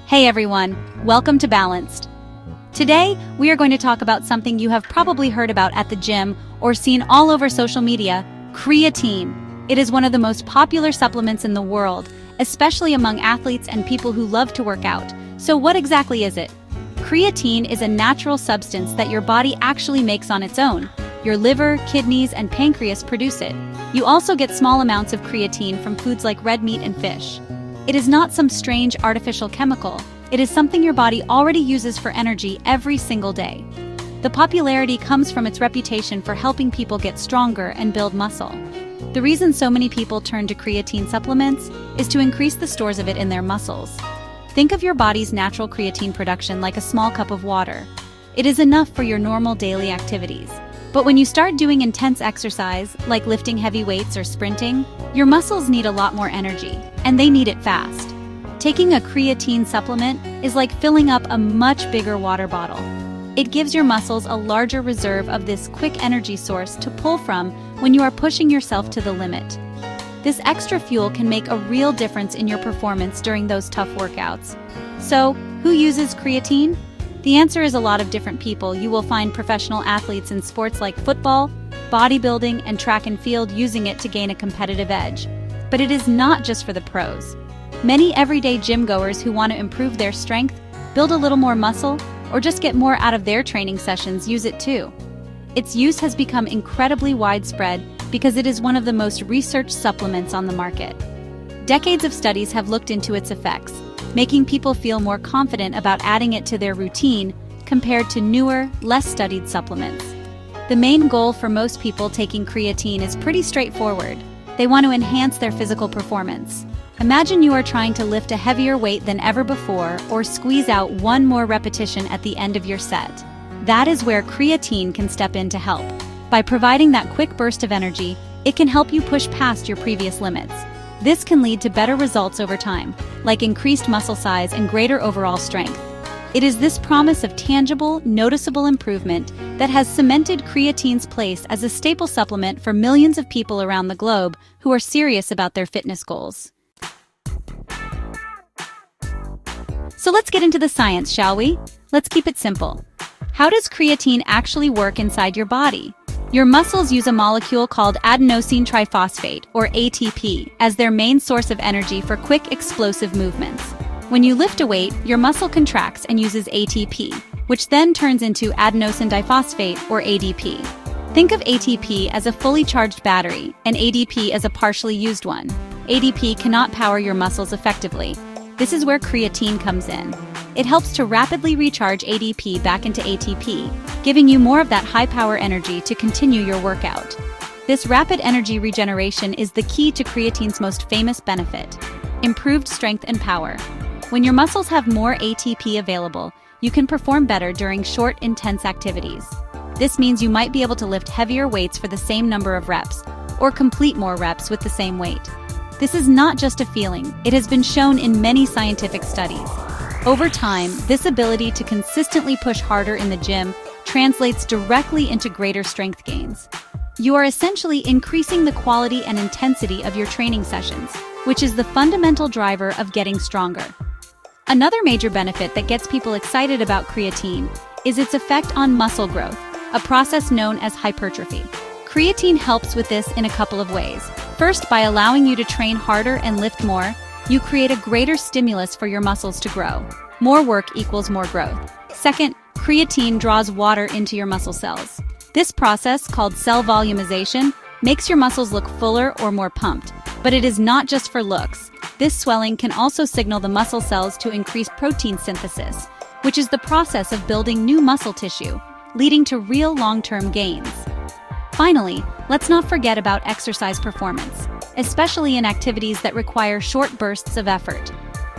Hey everyone, welcome to Balanced. Today, we are going to talk about something you have probably heard about at the gym or seen all over social media: creatine. It is one of the most popular supplements in the world, especially among athletes and people who love to work out. So what exactly is it? Creatine is a natural substance that your body actually makes on its own. Your liver, kidneys, and pancreas produce it. You also get small amounts of creatine from foods like red meat and fish. It is not some strange artificial chemical. It is something your body already uses for energy every single day. The popularity comes from its reputation for helping people get stronger and build muscle. The reason so many people turn to creatine supplements is to increase the stores of it in their muscles. Think of your body's natural creatine production like a small cup of water. It is enough for your normal daily activities. But when you start doing intense exercise, like lifting heavy weights or sprinting, your muscles need a lot more energy, and they need it fast. Taking a creatine supplement is like filling up a much bigger water bottle. It gives your muscles a larger reserve of this quick energy source to pull from when you are pushing yourself to the limit. This extra fuel can make a real difference in your performance during those tough workouts. So, who uses creatine? The answer is a lot of different people. You will find professional athletes in sports like football, bodybuilding, and track and field using it to gain a competitive edge. But it is not just for the pros. Many everyday gym goers who want to improve their strength, build a little more muscle, or just get more out of their training sessions use it too. Its use has become incredibly widespread because it is one of the most researched supplements on the market. Decades of studies have looked into its effects, making people feel more confident about adding it to their routine compared to newer, less studied supplements. The main goal for most people taking creatine is pretty straightforward. They want to enhance their physical performance. Imagine you are trying to lift a heavier weight than ever before or squeeze out one more repetition at the end of your set. That is where creatine can step in to help. By providing that quick burst of energy, it can help you push past your previous limits. This can lead to better results over time, like increased muscle size and greater overall strength. It is this promise of tangible, noticeable improvement that has cemented creatine's place as a staple supplement for millions of people around the globe who are serious about their fitness goals. So let's get into the science, shall we? Let's keep it simple. How does creatine actually work inside your body? Your muscles use a molecule called adenosine triphosphate, or ATP, as their main source of energy for quick, explosive movements. When you lift a weight, your muscle contracts and uses ATP, which then turns into adenosine diphosphate, or ADP. Think of ATP as a fully charged battery, and ADP as a partially used one. ADP cannot power your muscles effectively. This is where creatine comes in. It helps to rapidly recharge ADP back into ATP, giving you more of that high-power energy to continue your workout. This rapid energy regeneration is the key to creatine's most famous benefit: improved strength and power. When your muscles have more ATP available, you can perform better during short, intense activities. This means you might be able to lift heavier weights for the same number of reps, or complete more reps with the same weight. This is not just a feeling. It has been shown in many scientific studies. Over time, this ability to consistently push harder in the gym translates directly into greater strength gains. You are essentially increasing the quality and intensity of your training sessions, which is the fundamental driver of getting stronger. Another major benefit that gets people excited about creatine is its effect on muscle growth, a process known as hypertrophy. Creatine helps with this in a couple of ways. First, by allowing you to train harder and lift more, you create a greater stimulus for your muscles to grow. More work equals more growth. Second, creatine draws water into your muscle cells. This process, called cell volumization, makes your muscles look fuller or more pumped. But it is not just for looks. This swelling can also signal the muscle cells to increase protein synthesis, which is the process of building new muscle tissue, leading to real long-term gains. Finally, let's not forget about exercise performance, especially in activities that require short bursts of effort.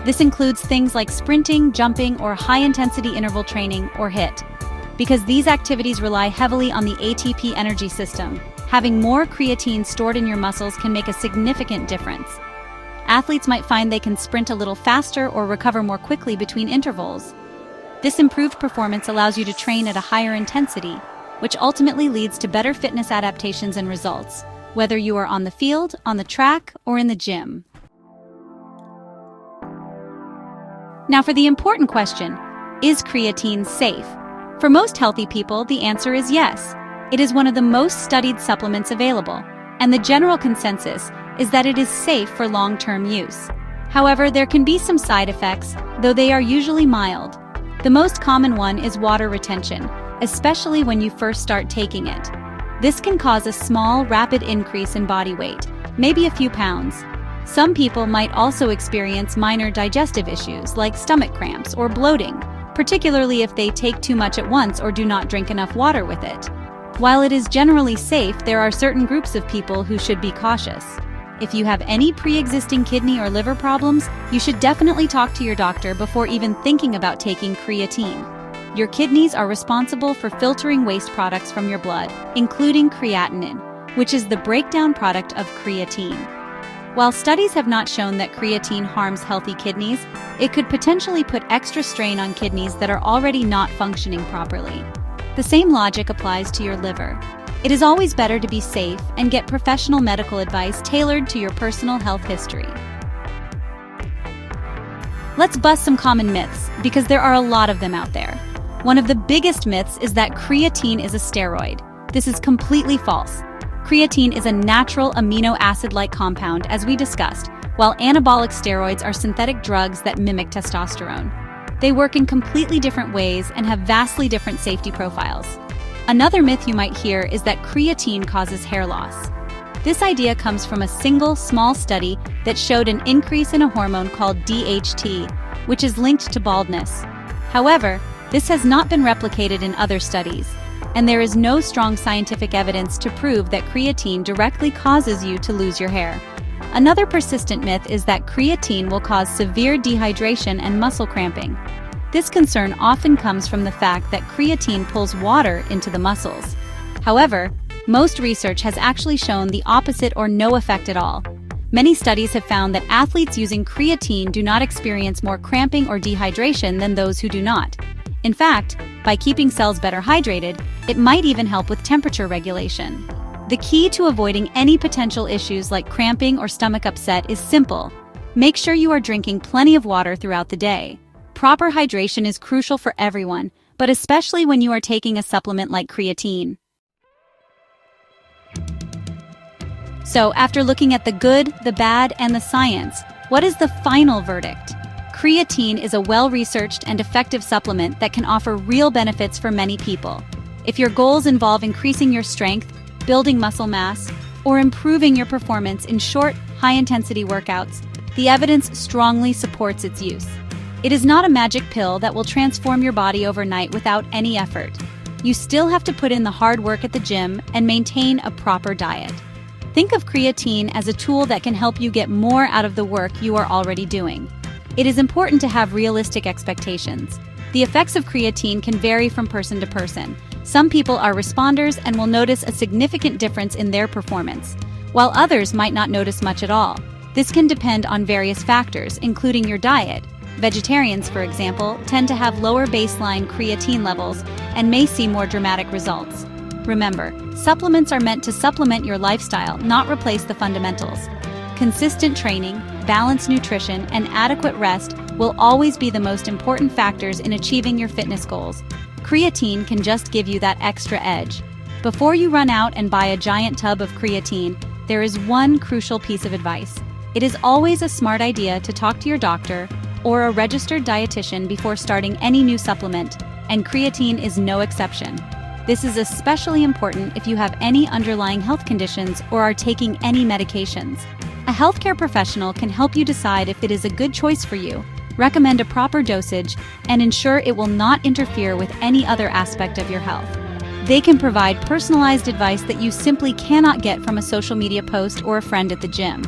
This includes things like sprinting, jumping, or high-intensity interval training, or HIIT. Because these activities rely heavily on the ATP energy system, having more creatine stored in your muscles can make a significant difference. Athletes might find they can sprint a little faster or recover more quickly between intervals. This improved performance allows you to train at a higher intensity, which ultimately leads to better fitness adaptations and results, whether you are on the field, on the track, or in the gym. Now for the important question, is creatine safe? For most healthy people, the answer is yes. It is one of the most studied supplements available, and the general consensus is that it is safe for long-term use. However, there can be some side effects, though they are usually mild. The most common one is water retention, especially when you first start taking it. This can cause a small, rapid increase in body weight, maybe a few pounds. Some people might also experience minor digestive issues like stomach cramps or bloating, particularly if they take too much at once or do not drink enough water with it. While it is generally safe, there are certain groups of people who should be cautious. If you have any pre-existing kidney or liver problems, you should definitely talk to your doctor before even thinking about taking creatine. Your kidneys are responsible for filtering waste products from your blood, including creatinine, which is the breakdown product of creatine. While studies have not shown that creatine harms healthy kidneys, it could potentially put extra strain on kidneys that are already not functioning properly. The same logic applies to your liver. It is always better to be safe and get professional medical advice tailored to your personal health history. Let's bust some common myths, because there are a lot of them out there. One of the biggest myths is that creatine is a steroid. This is completely false. Creatine is a natural amino acid-like compound, as we discussed, while anabolic steroids are synthetic drugs that mimic testosterone. They work in completely different ways and have vastly different safety profiles. Another myth you might hear is that creatine causes hair loss. This idea comes from a single, small study that showed an increase in a hormone called DHT, which is linked to baldness. However, this has not been replicated in other studies, and there is no strong scientific evidence to prove that creatine directly causes you to lose your hair. Another persistent myth is that creatine will cause severe dehydration and muscle cramping. This concern often comes from the fact that creatine pulls water into the muscles. However, most research has actually shown the opposite or no effect at all. Many studies have found that athletes using creatine do not experience more cramping or dehydration than those who do not. In fact, by keeping cells better hydrated, it might even help with temperature regulation. The key to avoiding any potential issues like cramping or stomach upset is simple. Make sure you are drinking plenty of water throughout the day. Proper hydration is crucial for everyone, but especially when you are taking a supplement like creatine. So, after looking at the good, the bad, and the science, what is the final verdict? Creatine is a well-researched and effective supplement that can offer real benefits for many people. If your goals involve increasing your strength, building muscle mass, or improving your performance in short, high-intensity workouts, the evidence strongly supports its use. It is not a magic pill that will transform your body overnight without any effort. You still have to put in the hard work at the gym and maintain a proper diet. Think of creatine as a tool that can help you get more out of the work you are already doing. It is important to have realistic expectations. The effects of creatine can vary from person to person. Some people are responders and will notice a significant difference in their performance, while others might not notice much at all. This can depend on various factors, including your diet. Vegetarians, for example, tend to have lower baseline creatine levels and may see more dramatic results. Remember, supplements are meant to supplement your lifestyle, not replace the fundamentals. Consistent training, balanced nutrition, and adequate rest will always be the most important factors in achieving your fitness goals. Creatine can just give you that extra edge. Before you run out and buy a giant tub of creatine, there is one crucial piece of advice. It is always a smart idea to talk to your doctor or a registered dietitian before starting any new supplement, and creatine is no exception. This is especially important if you have any underlying health conditions or are taking any medications. A healthcare professional can help you decide if it is a good choice for you, recommend a proper dosage, and ensure it will not interfere with any other aspect of your health. They can provide personalized advice that you simply cannot get from a social media post or a friend at the gym.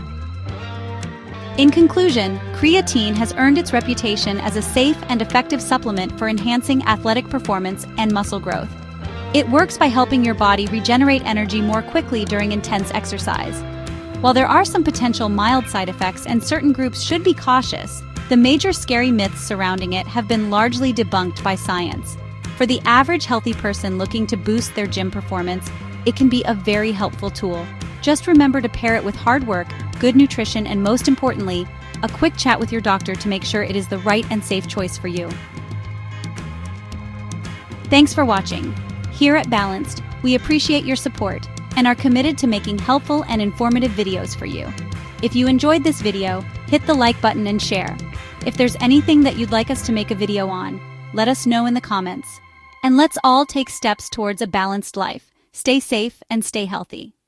In conclusion, creatine has earned its reputation as a safe and effective supplement for enhancing athletic performance and muscle growth. It works by helping your body regenerate energy more quickly during intense exercise. While there are some potential mild side effects and certain groups should be cautious, the major scary myths surrounding it have been largely debunked by science. For the average healthy person looking to boost their gym performance, it can be a very helpful tool. Just remember to pair it with hard work, good nutrition, and most importantly, a quick chat with your doctor to make sure it is the right and safe choice for you. Thanks for watching. Here at Balanced, we appreciate your support and are committed to making helpful and informative videos for you. If you enjoyed this video, hit the like button and share. If there's anything that you'd like us to make a video on, let us know in the comments. And let's all take steps towards a balanced life. Stay safe and stay healthy.